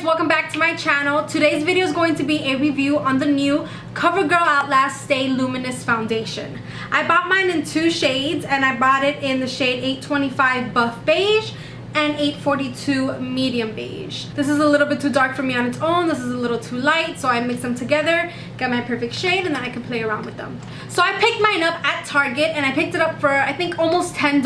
guys, welcome back to my channel. Today's video is going to be a review on the new CoverGirl Outlast Stay Luminous foundation. I bought mine in two shades and I bought it in the shade 825 Buff Beige and 842 Medium Beige. This is a little bit too dark for me on its own. This is a little too light, so I mixed them together, got my perfect shade, and then I can play around with them. So I picked mine up at Target and I picked it up for I think almost $10.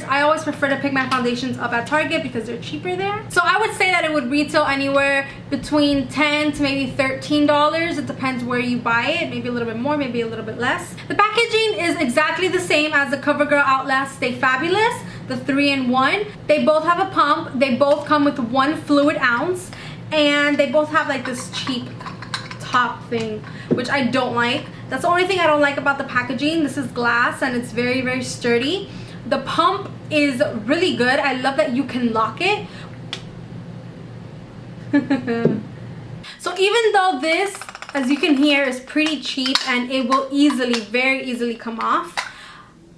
I always prefer to pick my foundations up at Target because they're cheaper there. So I would say that it would retail anywhere between $10 to maybe $13. It depends where you buy it, maybe a little bit more, maybe a little bit less. The packaging is exactly the same as the CoverGirl Outlast Stay Fabulous, the 3-in-1. They both have a pump, they both come with 1 fluid ounce, and they both have like this cheap top thing, which I don't like. That's the only thing I don't like about the packaging. This is glass and it's very, very sturdy. The pump is really good. I love that you can lock it. So even though this, as you can hear, is pretty cheap and it will easily, very easily come off,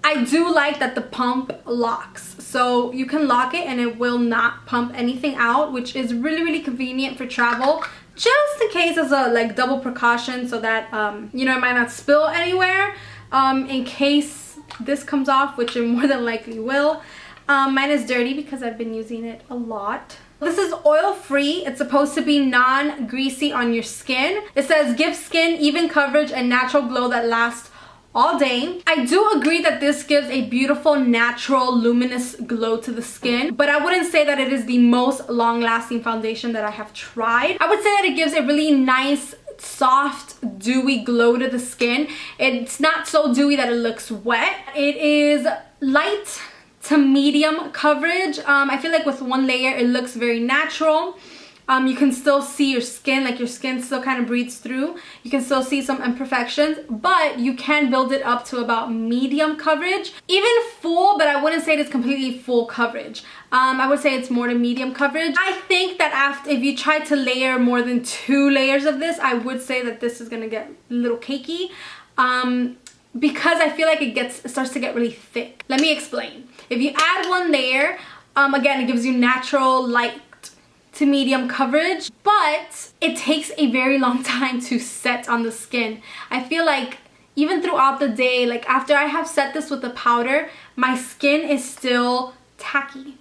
I do like that the pump locks. So you can lock it and it will not pump anything out, which is really, really convenient for travel. Just in case as a like double precaution so that, you know, it might not spill anywhere. In case this comes off, which it more than likely will. Mine is dirty because I've been using it a lot. This is oil-free. It's supposed to be non-greasy on your skin. It says, give skin even coverage and natural glow that lasts all day. I do agree that this gives a beautiful, natural, luminous glow to the skin, but I wouldn't say that it is the most long-lasting foundation that I have tried. I would say that it gives a really nice, soft, dewy glow to the skin. It's not so dewy that it looks wet. It is light to medium coverage. I feel like with one layer, it looks very natural. You can still see your skin, like your skin still kind of breathes through. You can still see some imperfections, but you can build it up to about medium coverage. Even full, but I wouldn't say it's completely full coverage. I would say it's more to medium coverage. I think that if you try to layer more than 2 layers of this, I would say that this is gonna get a little cakey. Because I feel like it starts to get really thick. Let me explain. If you add 1 layer, again, it gives you natural light to medium coverage, but it takes a very long time to set on the skin. I feel like even throughout the day, like after I have set this with the powder, my skin is still tacky.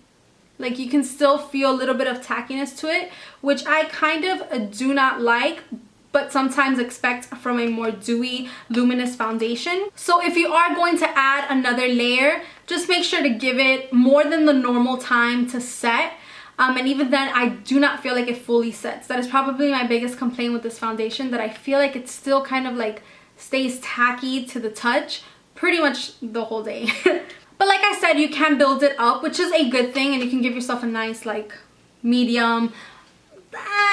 Like you can still feel a little bit of tackiness to it, which I kind of do not like, but sometimes expect from a more dewy, luminous foundation. So if you are going to add another layer, just make sure to give it more than the normal time to set. And even then, I do not feel like it fully sets. That is probably my biggest complaint with this foundation, that I feel like it still kind of like stays tacky to the touch pretty much the whole day. But like I said, you can build it up, which is a good thing, and you can give yourself a nice like medium,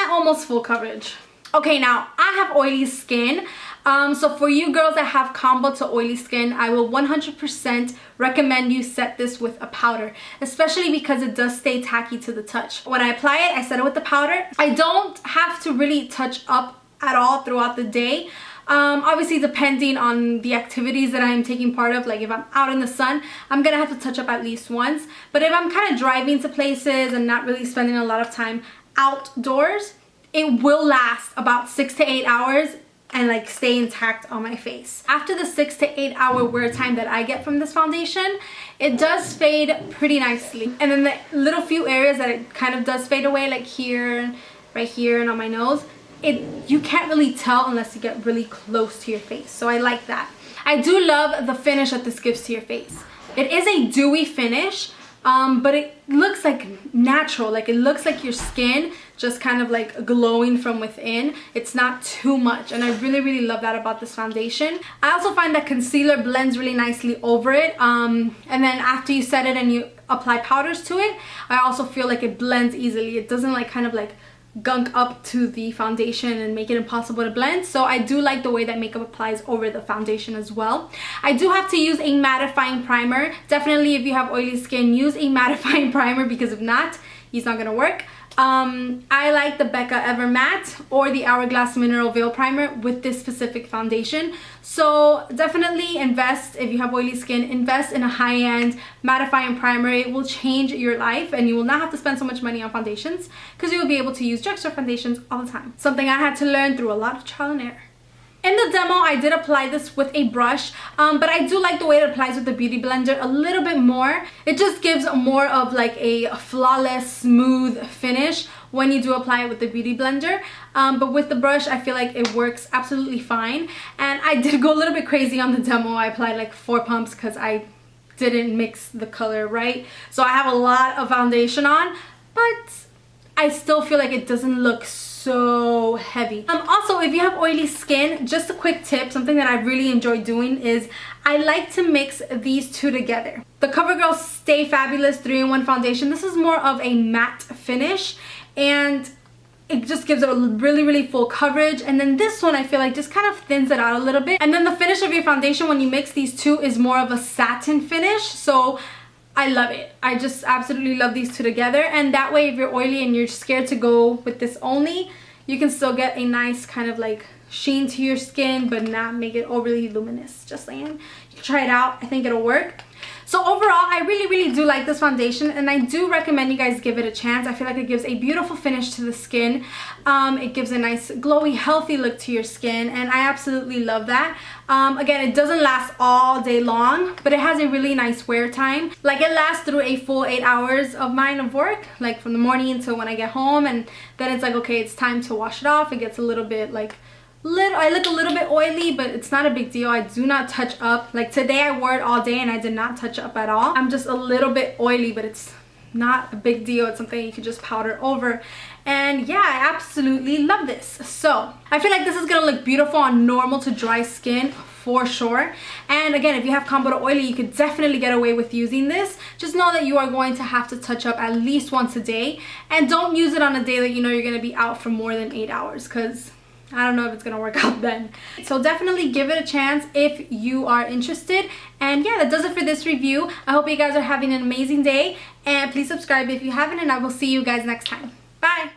almost full coverage. Okay, now I have oily skin. So for you girls that have combo to oily skin, I will 100% recommend you set this with a powder, especially because it does stay tacky to the touch. When I apply it, I set it with the powder. I don't have to really touch up at all throughout the day. Obviously depending on the activities that I'm taking part of, like if I'm out in the sun, I'm gonna have to touch up at least once. But if I'm kind of driving to places and not really spending a lot of time outdoors, it will last about 6 to 8 hours and like stay intact on my face. After the 6 to 8 hour wear time that I get from this foundation, it does fade pretty nicely. And then the little few areas that it kind of does fade away, like here, right here, and on my nose, you can't really tell unless you get really close to your face. So I like that. I do love the finish that this gives to your face. It is a dewy finish, but it looks like natural. Like it looks like your skin just kind of like glowing from within. It's not too much, and I really, really love that about this foundation. I also find that concealer blends really nicely over it, and then after you set it and you apply powders to it, I also feel like it blends easily. It doesn't like kind of like gunk up to the foundation and make it impossible to blend. So I do like the way that makeup applies over the foundation as well. I do have to use a mattifying primer. Definitely if you have oily skin, use a mattifying primer, because if not, it's not gonna work. I like the Becca Ever Matte or the Hourglass Mineral Veil Primer with this specific foundation. So definitely invest, if you have oily skin, invest in a high-end mattifying primer. It will change your life and you will not have to spend so much money on foundations because you will be able to use drugstore foundations all the time. Something I had to learn through a lot of trial and error. In the demo, I did apply this with a brush, but I do like the way it applies with the Beauty Blender a little bit more. It just gives more of like a flawless, smooth finish when you do apply it with the Beauty Blender. But with the brush, I feel like it works absolutely fine. And I did go a little bit crazy on the demo. I applied like 4 pumps because I didn't mix the color right. So I have a lot of foundation on, but I still feel like it doesn't look so heavy. Also, if you have oily skin, just a quick tip, something that I really enjoy doing is I like to mix these two together. The CoverGirl Stay Fabulous 3-in-1 foundation, this is more of a matte finish and it just gives it a really full coverage, and then this one I feel like just kind of thins it out a little bit. And then the finish of your foundation when you mix these two is more of a satin finish, so I love it. I just absolutely love these two together, and that way if you're oily and you're scared to go with this only, you can still get a nice kind of like sheen to your skin but not make it overly luminous. Just saying. You can try it out. I think it'll work. So overall, I really do like this foundation and I do recommend you guys give it a chance. I feel like it gives a beautiful finish to the skin. It gives a nice glowy, healthy look to your skin, and I absolutely love that. Again, it doesn't last all day long, but it has a really nice wear time. Like it lasts through a full 8 hours of mine of work, like from the morning until when I get home, and then it's like, okay, it's time to wash it off. It gets a little bit like I look a little bit oily, but it's not a big deal. I do not touch up. Like today I wore it all day and I did not touch up at all. I'm just a little bit oily, but it's not a big deal. It's something you can just powder over. And yeah, I absolutely love this. So I feel like this is gonna look beautiful on normal to dry skin for sure. And again, if you have combo to oily, you could definitely get away with using this. Just know that you are going to have to touch up at least once a day, and don't use it on a day that you know you're gonna be out for more than 8 hours, because I don't know if it's gonna work out then. So definitely give it a chance if you are interested. And yeah, that does it for this review. I hope you guys are having an amazing day, and please subscribe if you haven't, and I will see you guys next time. Bye.